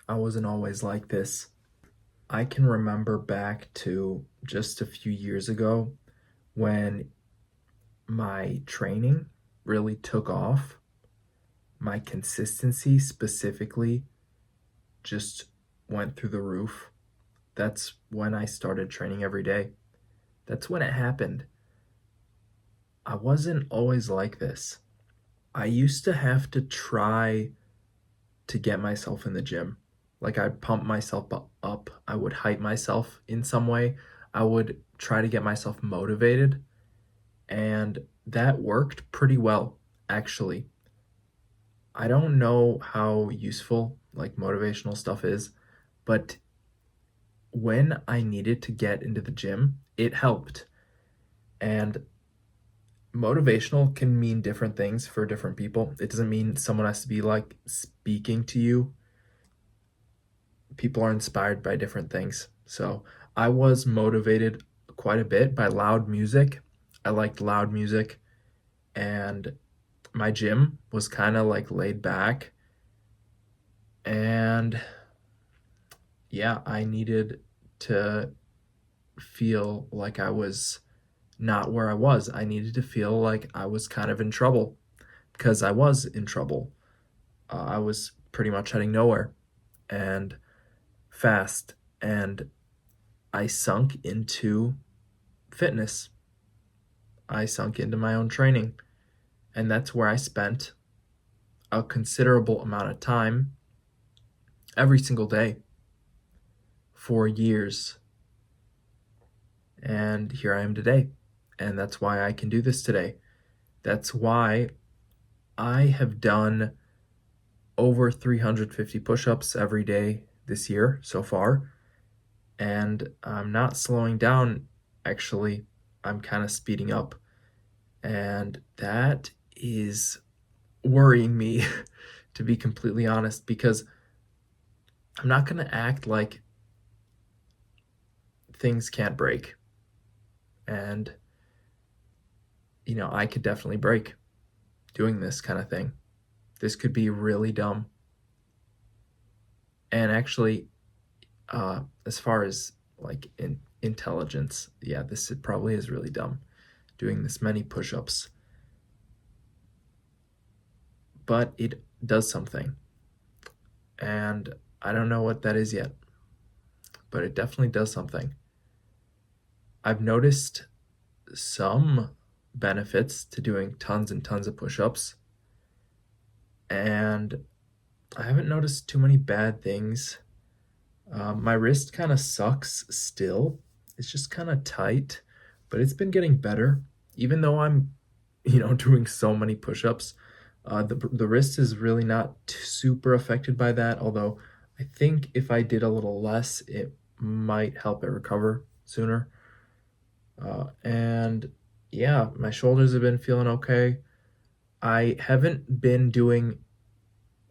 I wasn't always like this. I can remember back to just a few years ago when my training really took off. My consistency specifically just went through the roof. That's when I started training every day. That's when it happened. I wasn't always like this. I used to have to try to get myself in the gym. Like I'd pump myself up, I would hype myself in some way. I would try to get myself motivated, and that worked pretty well, actually. I don't know how useful like motivational stuff is, but when I needed to get into the gym, it helped. And motivational can mean different things for different people. It doesn't mean someone has to be like speaking to you. People are inspired by different things. So I was motivated quite a bit by loud music. I liked loud music, and my gym was kind of like laid back. And yeah, I needed to feel like I was not where I was. I needed to feel like I was kind of in trouble because I was in trouble. I was pretty much heading nowhere and fast. And I sunk into fitness. I sunk into my own training. And that's where I spent a considerable amount of time every single day for years. And here I am today. And that's why I can do this today. That's why I have done over 350 push ups every day this year so far. And I'm not slowing down, actually. I'm kind of speeding up. And that is worrying me, to be completely honest, because I'm not going to act like things can't break. And, I could definitely break doing this kind of thing. This could be really dumb. And actually, as far as like intelligence, yeah, this probably is really dumb, doing this many push-ups. But it does something. And I don't know what that is yet, but it definitely does something. I've noticed some benefits to doing tons and tons of push-ups, and I haven't noticed too many bad things. My wrist kind of sucks still. It's just kind of tight, but it's been getting better. Even though I'm, doing so many push-ups, the wrist is really not super affected by that. Although I think if I did a little less, it might help it recover sooner. And yeah, my shoulders have been feeling okay. I haven't been doing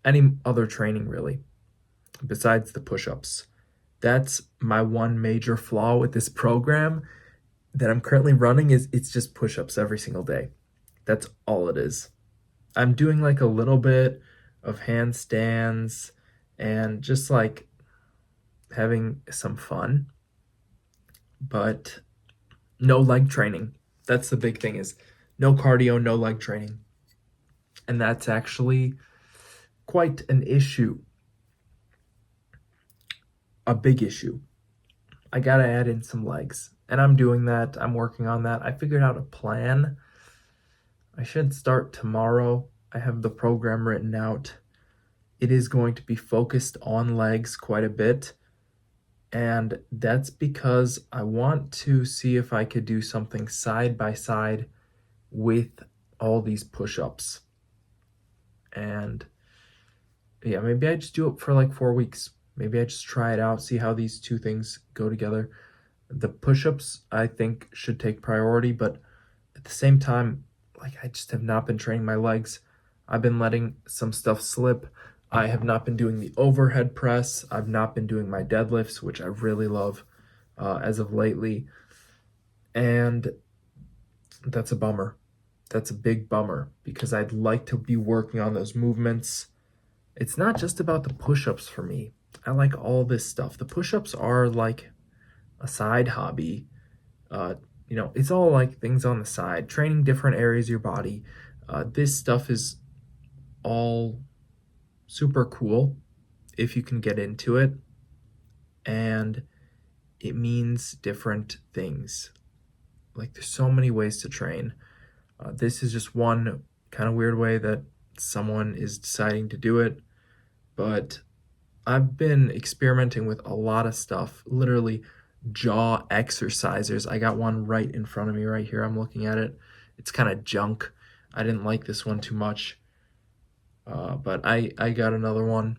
any other training really besides the push-ups. That's my one major flaw with this program that I'm currently running is it's just push-ups every single day. That's all it is. I'm doing like a little bit of handstands and just like having some fun, but no leg training. That's the big thing is no cardio, no leg training. And that's actually quite an issue. A big issue. I gotta add in some legs. And I'm doing that. I'm working on that. I figured out a plan. I should start tomorrow. I have the program written out. It is going to be focused on legs quite a bit. And that's because I want to see if I could do something side by side with all these push-ups. And yeah, maybe I just do it for like 4 weeks. Maybe I just try it out, see how these two things go together. The push-ups, I think, should take priority, but at the same time, like I just have not been training my legs. I've been letting some stuff slip. I have not been doing the overhead press. I've not been doing my deadlifts, which I really love as of lately. And that's a bummer. That's a big bummer because I'd like to be working on those movements. It's not just about the push-ups for me. I like all this stuff. The push-ups are like a side hobby. Uh, it's all like things on the side, training different areas of your body. This stuff is all super cool if you can get into it, and it means different things. Like, there's so many ways to train. This is just one kind of weird way that someone is deciding to do it, but I've been experimenting with a lot of stuff, literally jaw exercisers. I got one right in front of me right here. I'm looking at it. It's kind of junk. I didn't like this one too much, but I got another one,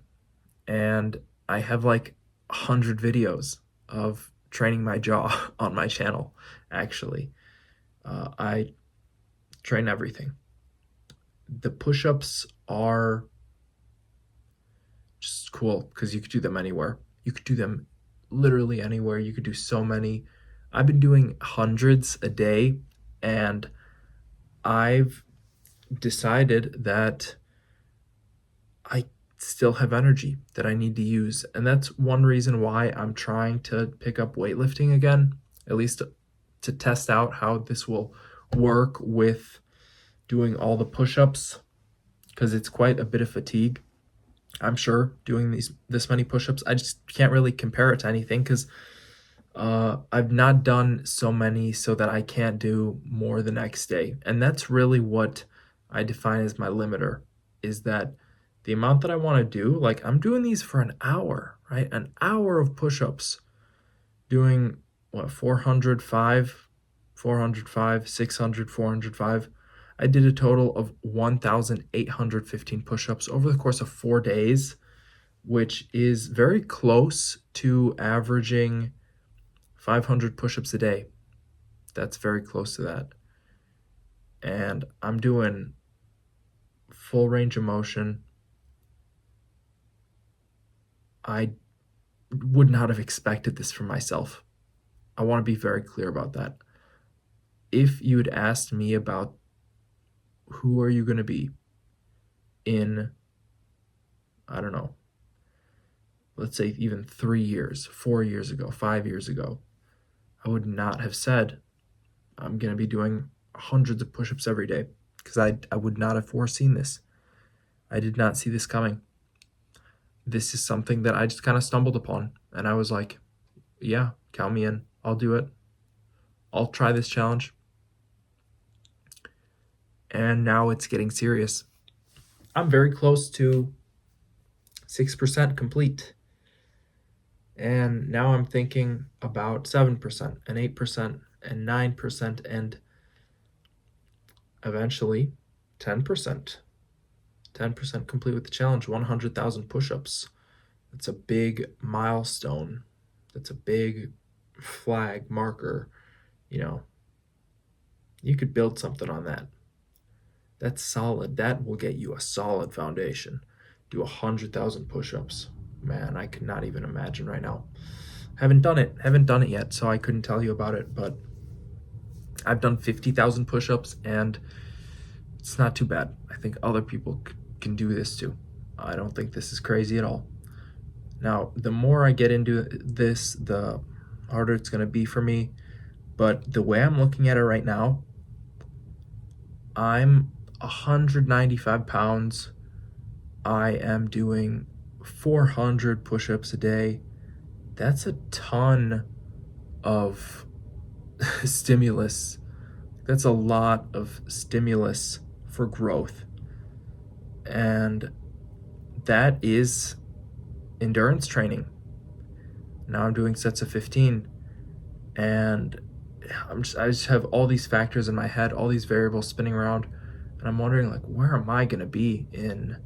and I have like 100 videos of training my jaw on my channel, actually. I train everything. The push-ups are just cool because you could do them anywhere. You could do them literally anywhere. You could do so many. I've been doing hundreds a day, and I've decided that I still have energy that I need to use. And that's one reason why I'm trying to pick up weightlifting again, at least to test out how this will work with doing all the push-ups, because it's quite a bit of fatigue, I'm sure, doing this many push-ups. I just can't really compare it to anything because I've not done so many so that I can't do more the next day. And that's really what I define as my limiter, is that the amount that I want to do, like, I'm doing these for an hour, right? An hour of push-ups, doing what, 405, 600, 405. I did a total of 1,815 push-ups over the course of 4 days, which is very close to averaging 500 push-ups a day. That's very close to that. And I'm doing full range of motion. I would not have expected this from myself. I want to be very clear about that. If you had asked me about who are you going to be in, I don't know, let's say even 3 years, 4 years ago, 5 years ago, I would not have said I'm going to be doing hundreds of push-ups every day, because I would not have foreseen this. I did not see this coming. This is something that I just kind of stumbled upon, and I was like, yeah, count me in. I'll do it. I'll try this challenge. And now it's getting serious. I'm very close to 6% complete. And now I'm thinking about 7% and 8% and 9% and eventually 10%. 10% complete with the challenge, 100,000 push-ups. That's a big milestone. That's a big flag marker. You could build something on that. That's solid. That will get you a solid foundation. Do 100,000 push-ups. Man, I could not even imagine right now. Haven't done it yet, so I couldn't tell you about it, but I've done 50,000 push-ups, and it's not too bad. I think other people can do this too. I don't think this is crazy at all. Now, the more I get into this, the harder it's going to be for me, but the way I'm looking at it right now, I'm 195 pounds. I am doing 400 push-ups a day. That's a ton of stimulus. That's a lot of stimulus for growth. And that is endurance training. Now I'm doing sets of 15, and I just have all these factors in my head, all these variables spinning around, and I'm wondering, like, where am I going to be in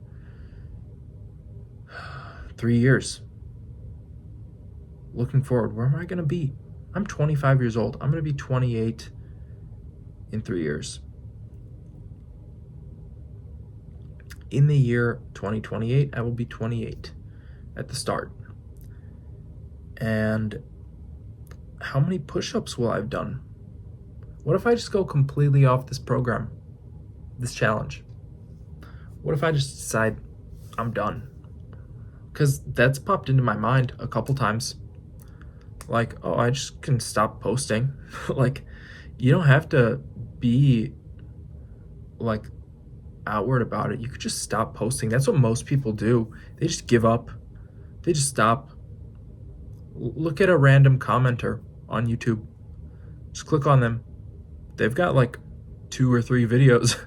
3 years? Looking forward, where am I going to be? I'm 25 years old. I'm going to be 28 in 3 years. In the year 2028, I will be 28 at the start. And how many push-ups will I have done? What if I just go completely off this program, this challenge? What if I just decide I'm done? because that's popped into my mind a couple times. Like, oh, I just can stop posting. Like, you don't have to be like outward about it. You could just stop posting. That's what most people do. They just give up. They just stop. Look at a random commenter on YouTube. Just click on them. They've got like 2 or 3 videos.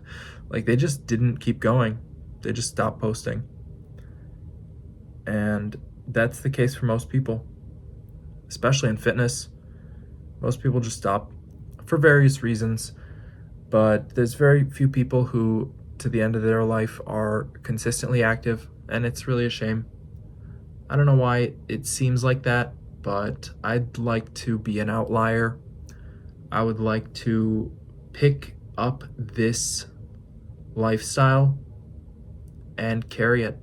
Like, they just didn't keep going. They just stopped posting. And that's the case for most people, especially in fitness. Most people just stop for various reasons, but there's very few people who, to the end of their life, are consistently active, and it's really a shame. I don't know why it seems like that, but I'd like to be an outlier. I would like to pick up this lifestyle and carry it.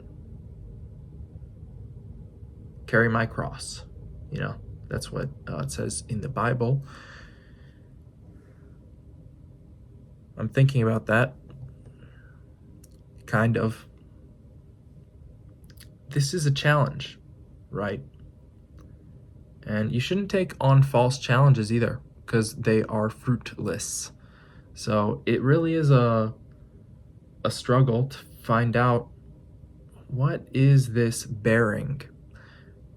Carry my cross. You know, that's what it says in the Bible. I'm thinking about that. Kind of. This is a challenge, right? And you shouldn't take on false challenges either, because they are fruitless. So it really is a struggle to find out, what is this bearing?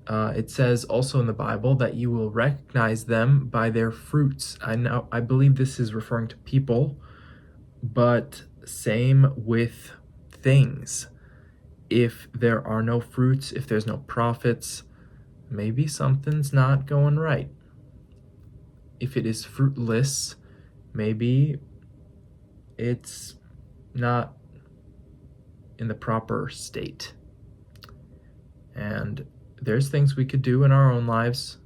It says also in the Bible that you will recognize them by their fruits. I believe this is referring to people, but same with things. If there are no fruits, if there's no profits, maybe something's not going right. If it is fruitless, maybe it's not in the proper state. And there's things we could do in our own lives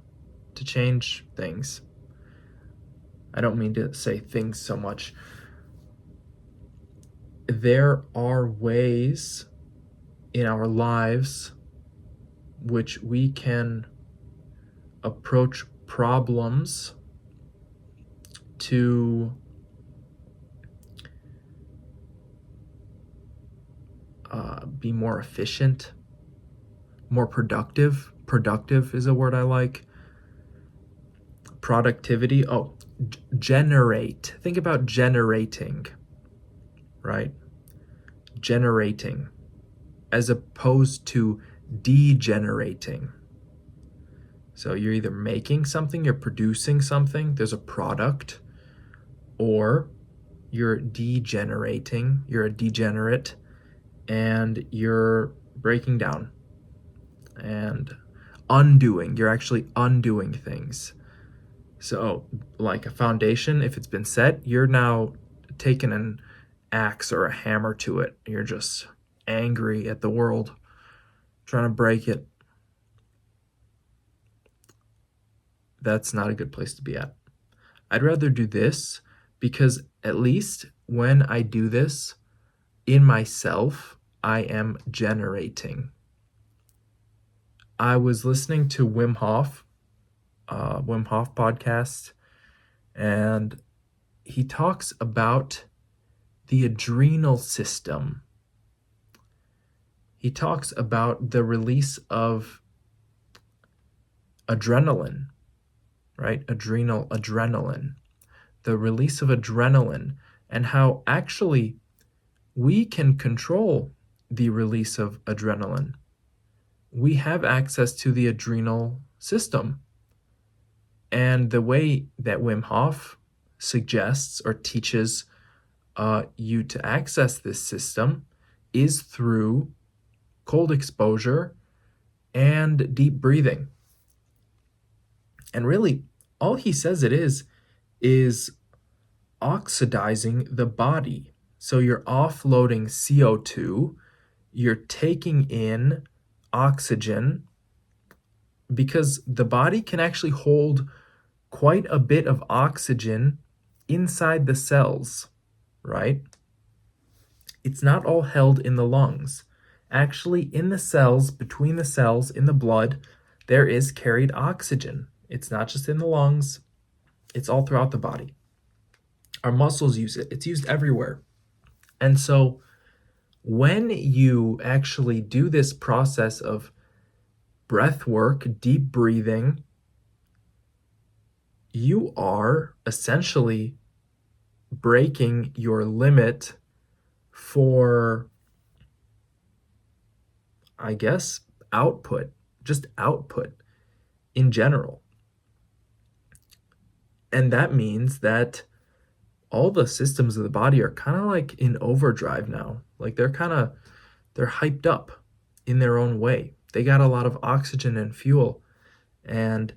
to change things. I don't mean to say things so much. There are ways in our lives which we can approach problems to be more efficient, more productive. Productive is a word I like. Productivity. Oh, generate. Think about generating, right? Generating, as opposed to degenerating. So you're either making something, you're producing something, there's a product, or you're degenerating, you're a degenerate, and you're breaking down and undoing. You're actually undoing things. So like a foundation, if it's been set, you're now taking an axe or a hammer to it. You're just angry at the world, trying to break it. That's not a good place to be at. I'd rather do this, because at least when I do this in myself, I am generating. I was listening to Wim Hof podcast, and he talks about the adrenal system. He talks about the release of adrenaline, right? Adrenaline. The release of adrenaline, and how actually we can control the release of adrenaline. We have access to the adrenal system. And the way that Wim Hof suggests or teaches you to access this system is through cold exposure and deep breathing. And really, all he says it is oxidizing the body. So you're offloading CO2, you're taking in oxygen, because the body can actually hold quite a bit of oxygen inside the cells, right? It's not all held in the lungs. Actually, in the cells, between the cells, in the blood, there is carried oxygen. It's not just in the lungs, it's all throughout the body. Our muscles use it. It's used everywhere. And so when you actually do this process of breath work, deep breathing, you are essentially breaking your limit for, I guess, output, just output in general. And that means that all the systems of the body are kind of like in overdrive now. Like they're hyped up in their own way. They got a lot of oxygen and fuel. And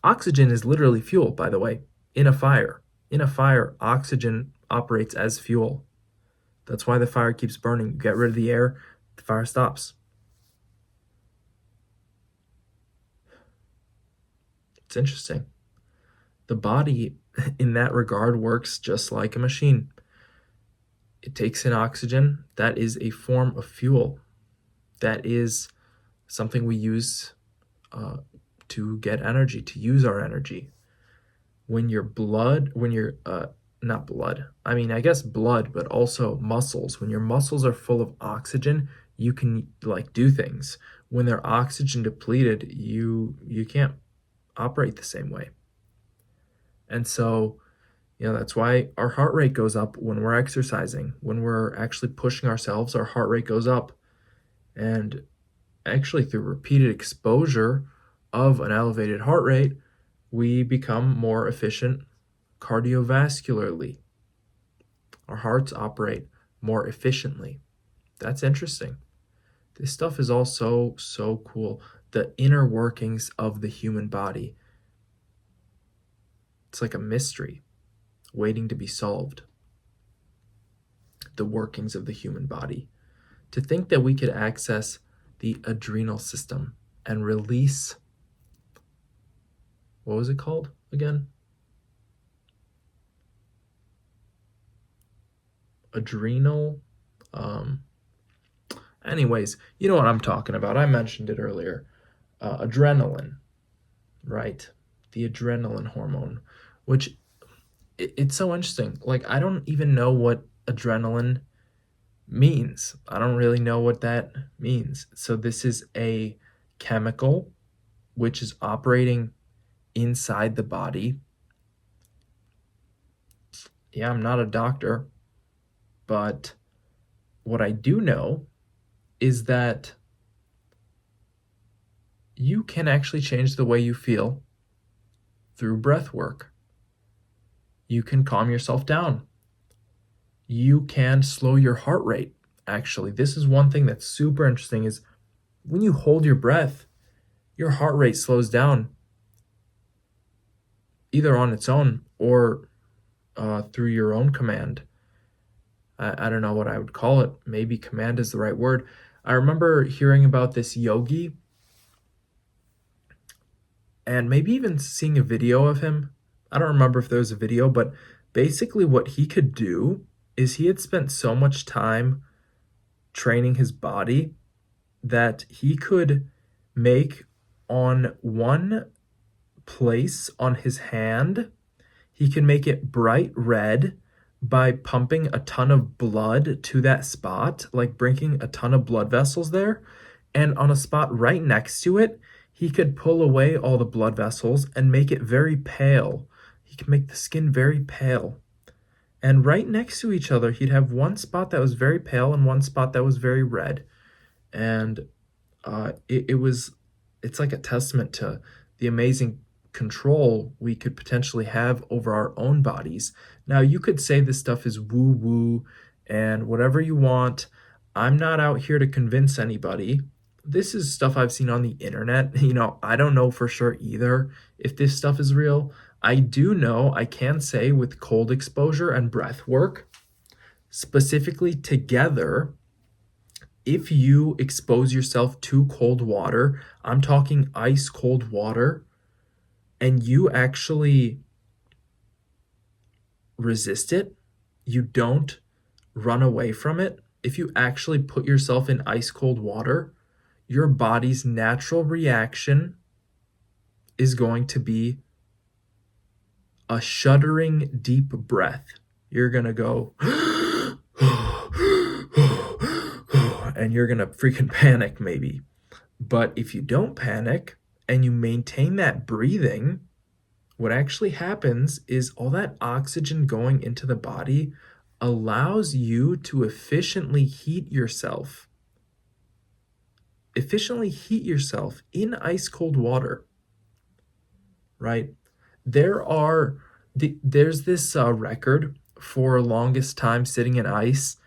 oxygen is literally fuel, by the way, in a fire. In a fire, oxygen operates as fuel. That's why the fire keeps burning. You get rid of the air, the fire stops. It's interesting. The body, in that regard, works just like a machine. It takes in oxygen. That is a form of fuel. That is something we use to get energy, to use our energy. When your blood, not blood, I guess blood, but also muscles. When your muscles are full of oxygen, you can do things. When they're oxygen depleted, you can't operate the same way. And so, that's why our heart rate goes up when we're exercising. When we're actually pushing ourselves, our heart rate goes up. And actually, through repeated exposure of an elevated heart rate, we become more efficient cardiovascularly. Our hearts operate more efficiently. That's interesting. This stuff is all so cool. The inner workings of the human body. It's like a mystery waiting to be solved. The workings of the human body. To think that we could access the adrenal system and release, what was it called again? Adrenal, anyways, you know what I'm talking about. I mentioned it earlier. Adrenaline, right? The adrenaline hormone, which it's so interesting. I don't even know what adrenaline means. I don't really know what that means. So this is a chemical which is operating inside the body. Yeah, I'm not a doctor, but what I do know is that you can actually change the way you feel through breath work. You can calm yourself down. You can slow your heart rate. Actually, this is one thing that's super interesting is when you hold your breath, your heart rate slows down either on its own or through your own command. I don't know what I would call it. Maybe command is the right word. I remember hearing about this yogi and maybe even seeing a video of him. I don't remember if there was a video, but basically what he could do is he had spent so much time training his body that he could make on one place on his hand, he can make it bright red by pumping a ton of blood to that spot, like bringing a ton of blood vessels there. And on a spot right next to it, he could pull away all the blood vessels and make it very pale. He could make the skin very pale. And right next to each other, he'd have one spot that was very pale and one spot that was very red. And it's like a testament to the amazing control we could potentially have over our own bodies. Now, you could say this stuff is woo-woo and whatever you want. I'm not out here to convince anybody. This is stuff I've seen on the internet. I don't know for sure either if this stuff is real. I do know, I can say with cold exposure and breath work, specifically together, if you expose yourself to cold water, I'm talking ice cold water, and you actually resist it, you don't run away from it, if you actually put yourself in ice cold water, your body's natural reaction is going to be a shuddering deep breath. You're going to go and you're going to freaking panic maybe. But if you don't panic and you maintain that breathing, what actually happens is all that oxygen going into the body allows you to efficiently heat yourself. Efficiently heat yourself in ice cold water, right? There's this record for longest time sitting in ice,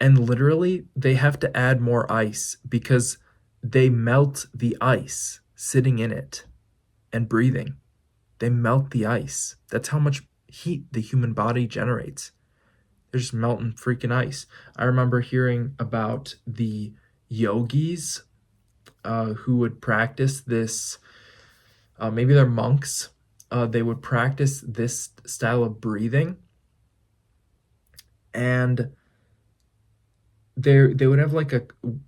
and literally they have to add more ice because they melt the ice sitting in it and breathing. They melt the ice. That's how much heat the human body generates. They're just melting freaking ice. I remember hearing about the yogis who would practice this. Maybe they're monks. They would practice this style of breathing, and they would have like a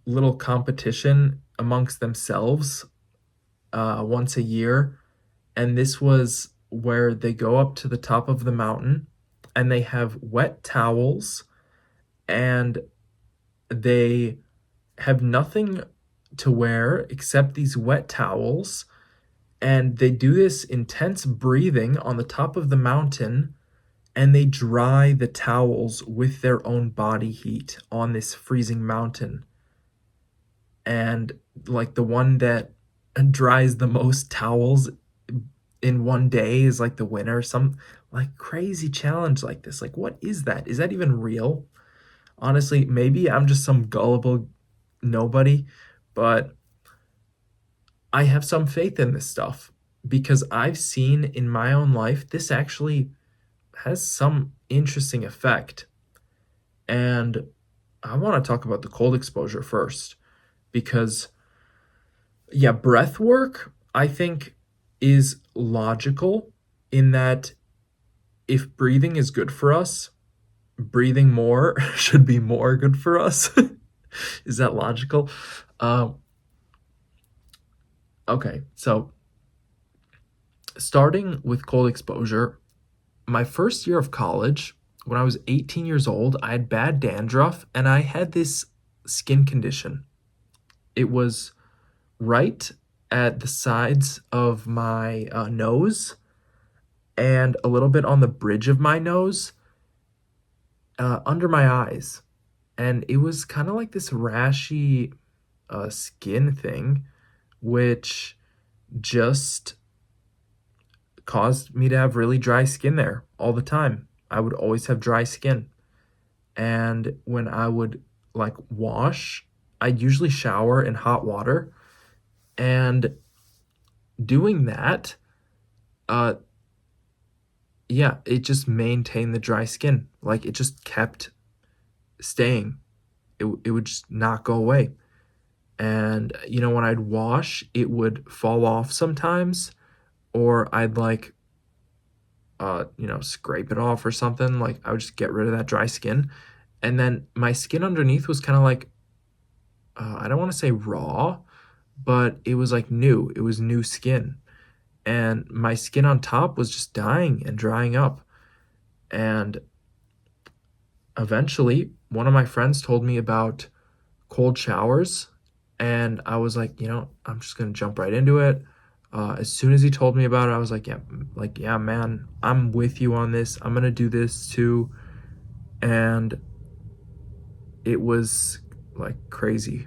little competition amongst themselves once a year, and this was where they go up to the top of the mountain and they have wet towels and they have nothing to wear except these wet towels, and they do this intense breathing on the top of the mountain, and they dry the towels with their own body heat on this freezing mountain. And like the one that dries the most towels in one day is like the winner. Some like crazy challenge like this. Like, what is that? Is that even real? Honestly, maybe I'm just some gullible nobody, but I have some faith in this stuff because I've seen in my own life this actually has some interesting effect. And I want to talk about the cold exposure first because, yeah, breath work, I think, is logical in that if breathing is good for us, breathing more should be more good for us. Is that logical? Okay, so starting with cold exposure, my first year of college, when I was 18 years old, I had bad dandruff and I had this skin condition. It was right at the sides of my nose and a little bit on the bridge of my nose, under my eyes. And it was kind of like this rashy skin thing, which just caused me to have really dry skin there all the time. I would always have dry skin. And when I would like wash, I'd usually shower in hot water. And doing that, yeah, it just maintained the dry skin. Like it just kept staying. It would just not go away. And when I'd wash, it would fall off sometimes, or I'd like scrape it off or something. Like I would just get rid of that dry skin. And then my skin underneath was kind of like, I don't want to say raw, but it was like new. It was new skin. And my skin on top was just dying and drying up. And eventually, one of my friends told me about cold showers. And I was like, I'm just going to jump right into it. As soon as he told me about it, I was like, yeah, man, I'm with you on this. I'm going to do this too. And it was like crazy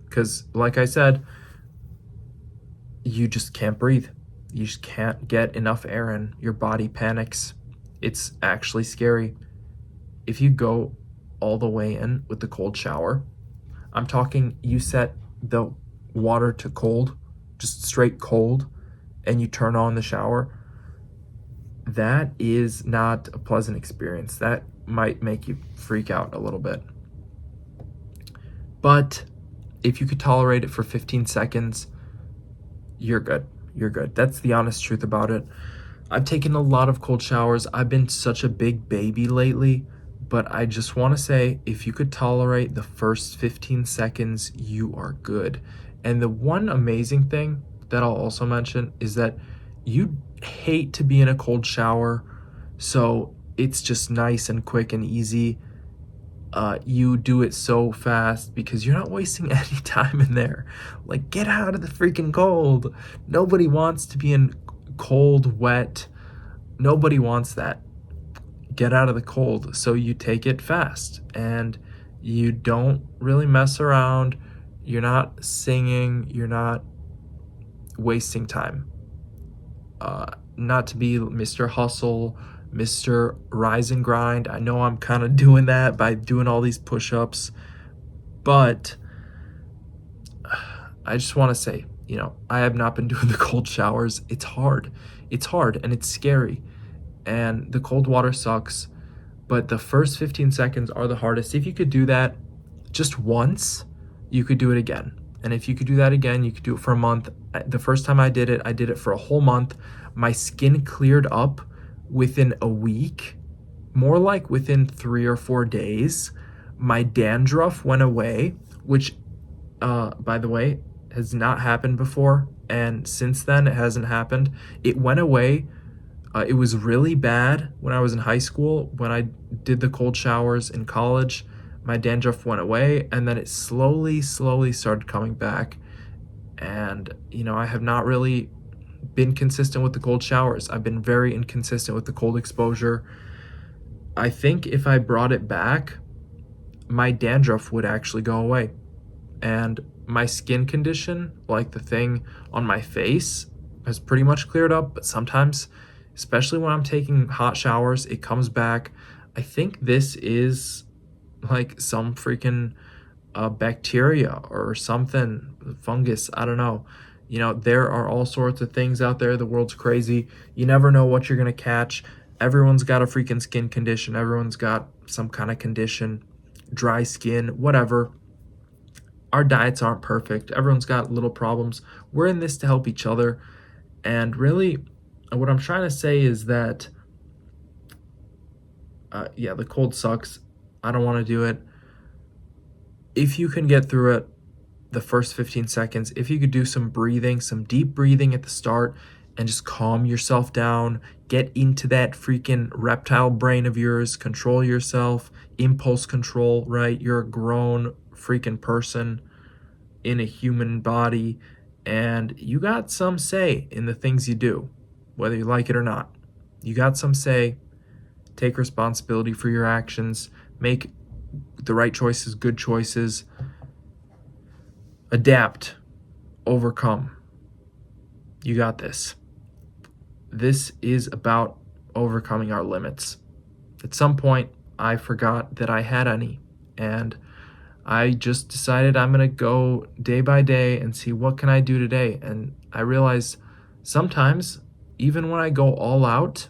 because, like I said, you just can't breathe. You just can't get enough air in. Your body panics. It's actually scary. If you go all the way in with the cold shower, I'm talking you set the water to cold, just straight cold, and you turn on the shower, that is not a pleasant experience. That might make you freak out a little bit. But if you could tolerate it for 15 seconds, you're good. You're good. That's the honest truth about it. I've taken a lot of cold showers. I've been such a big baby lately, but I just want to say if you could tolerate the first 15 seconds, you are good. And the one amazing thing that I'll also mention is that you hate to be in a cold shower, so it's just nice and quick and easy. you do it so fast because you're not wasting any time in there. Like, get out of the freaking cold. Nobody wants to be in cold, wet. Nobody wants that. Get out of the cold. So you take it fast and you don't really mess around. You're not singing. You're not wasting time. Not to be Mr. Hustle, Mr. Rise and Grind. I know I'm kind of doing that by doing all these push-ups, but I just want to say, I have not been doing the cold showers. It's hard. It's hard and it's scary. And the cold water sucks, but the first 15 seconds are the hardest. If you could do that just once, you could do it again. And if you could do that again, you could do it for a month. The first time I did it for a whole month. My skin cleared up within a week, more like within 3 or 4 days. My dandruff went away, which, by the way, has not happened before. And since then, it hasn't happened. It went away. It was really bad when I was in high school. When I did the cold showers in college, my dandruff went away, and then it slowly started coming back. And, I have not really been consistent with the cold showers. I've been very inconsistent with the cold exposure. I think if I brought it back, my dandruff would actually go away. And my skin condition, like the thing on my face, has pretty much cleared up, but sometimes, especially when I'm taking hot showers, it comes back. I think this is like some freaking bacteria or something, fungus, I don't know. There are all sorts of things out there. The world's crazy. You never know what you're going to catch. Everyone's got a freaking skin condition. Everyone's got some kind of condition, dry skin, whatever. Our diets aren't perfect. Everyone's got little problems. We're in this to help each other. And really, what I'm trying to say is that, the cold sucks. I don't want to do it. If you can get through it, the first 15 seconds, if you could do some breathing, some deep breathing at the start, and just calm yourself down, get into that freaking reptile brain of yours, control yourself, impulse control, right? You're a grown freaking person in a human body, and you got some say in the things you do, whether you like it or not. You got some say. Take responsibility for your actions. Make the right choices, good choices. Adapt. Overcome. You got this. This is about overcoming our limits. At some point, I forgot that I had any, and I just decided I'm going to go day by day and see what can I do today. And I realized sometimes, even when I go all out,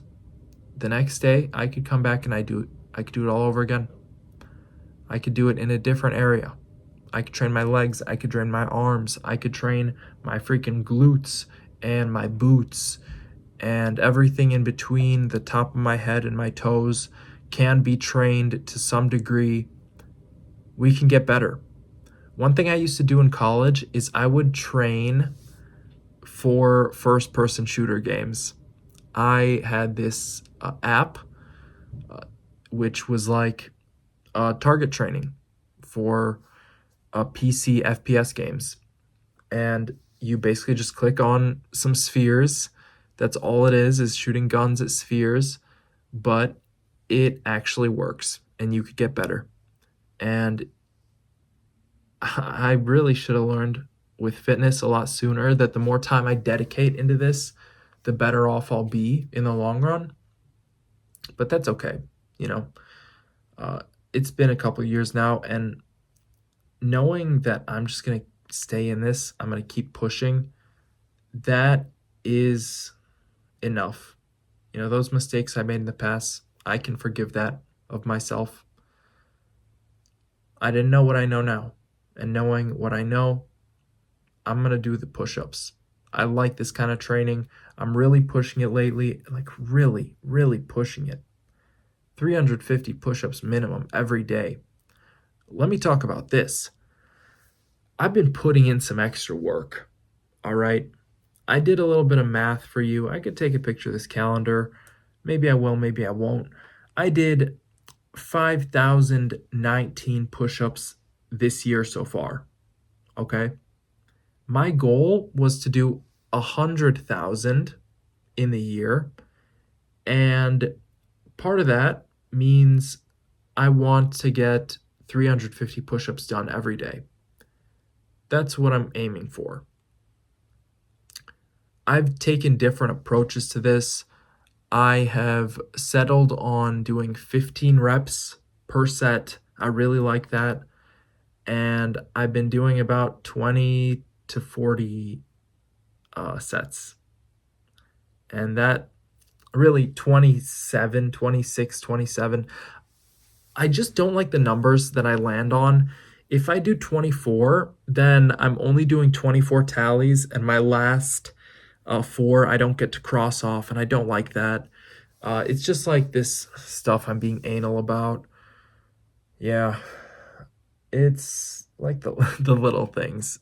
the next day I could come back and I could do it all over again. I could do it in a different area. I could train my legs, I could train my arms, I could train my freaking glutes and my boots, and everything in between the top of my head and my toes can be trained to some degree. We can get better. One thing I used to do in college is I would train for first-person shooter games. I had this app, which was like target training for PC FPS games. And you basically just click on some spheres. That's all it is shooting guns at spheres. But it actually works, and you could get better. And I really should have learned with fitness a lot sooner that the more time I dedicate into this, the better off I'll be in the long run. But that's okay. It's been a couple years now, and knowing that I'm just going to stay in this, I'm going to keep pushing, that is enough. Those mistakes I made in the past, I can forgive that of myself. I didn't know what I know now. And knowing what I know, I'm going to do the push-ups. I like this kind of training. I'm really pushing it lately, like really, really pushing it. 350 push-ups minimum every day. Let me talk about this. I've been putting in some extra work, all right? I did a little bit of math for you. I could take a picture of this calendar. Maybe I will, maybe I won't. I did 5,019 push-ups this year so far, okay? My goal was to do 100,000 in the year, and part of that means I want to get 350 push-ups done every day. That's what I'm aiming for. I've taken different approaches to this. I have settled on doing 15 reps per set. I really like that. And I've been doing about 20 to 40 sets. And that really 27, 26, 27. I just don't like the numbers that I land on. If I do 24, then I'm only doing 24 tallies, and my last 4 I don't get to cross off, and I don't like that. It's just like this stuff I'm being anal about. Yeah, it's like the the little things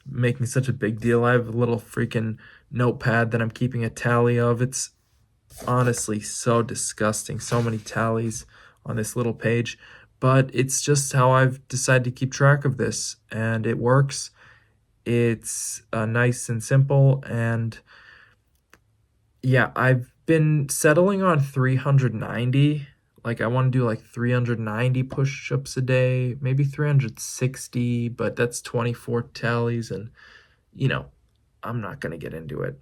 making such a big deal. I have a little freaking notepad that I'm keeping a tally of. It's honestly so disgusting. So many tallies on this little page, but it's just how I've decided to keep track of this, and it works. It's nice and simple, and yeah, I've been settling on 390. Like, I want to do like 390 push-ups a day, maybe 360, but that's 24 tallies, and I'm not going to get into it.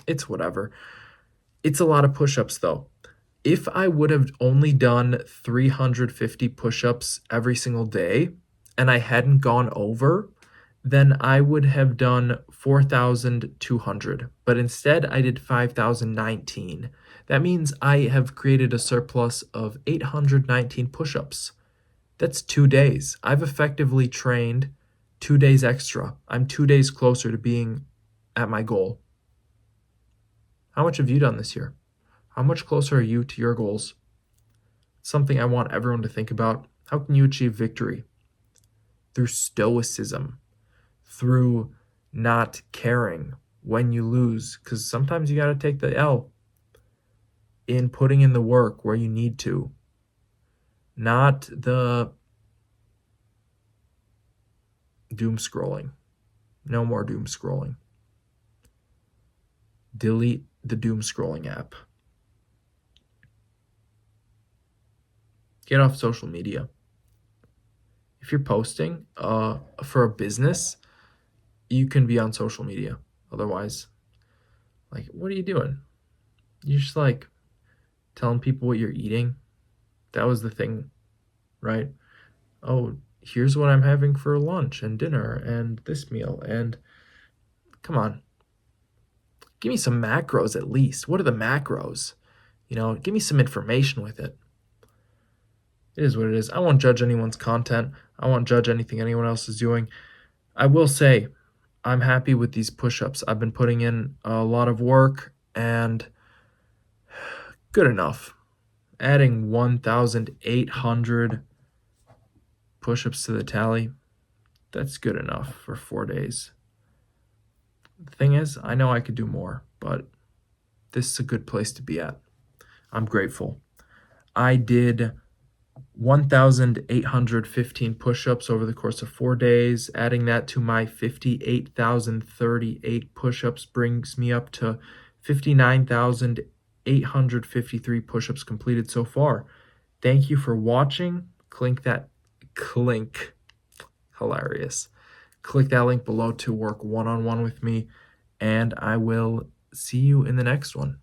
It's whatever. It's a lot of push-ups though. If I would have only done 350 push-ups every single day and I hadn't gone over, then I would have done 4,200. But instead, I did 5,019. That means I have created a surplus of 819 push-ups. That's 2 days. I've effectively trained 2 days extra. I'm 2 days closer to being at my goal. How much have you done this year? How much closer are you to your goals? It's something I want everyone to think about. How can you achieve victory? Through stoicism, through not caring when you lose, because sometimes you got to take the L, in putting in the work where you need to, not the doom scrolling. No more doom scrolling. Delete the doom scrolling app. Get off social media. If you're posting for a business, you can be on social media. Otherwise, like, what are you doing? You're just like telling people what you're eating. That was the thing, right? Oh, here's what I'm having for lunch and dinner and this meal. And come on, give me some macros at least. What are the macros? Give me some information with it. It is what it is. I won't judge anyone's content. I won't judge anything anyone else is doing. I will say I'm happy with these push-ups. I've been putting in a lot of work, and good enough. Adding 1,800 push-ups to the tally, that's good enough for 4 days. The thing is, I know I could do more, but this is a good place to be at. I'm grateful. I did 1,815 push-ups over the course of 4 days. Adding that to my 58,038 push-ups brings me up to 59,853 push-ups completed so far. Thank you for watching. Clink. Hilarious. Click that link below to work one-on-one with me, and I will see you in the next one.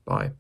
Bye.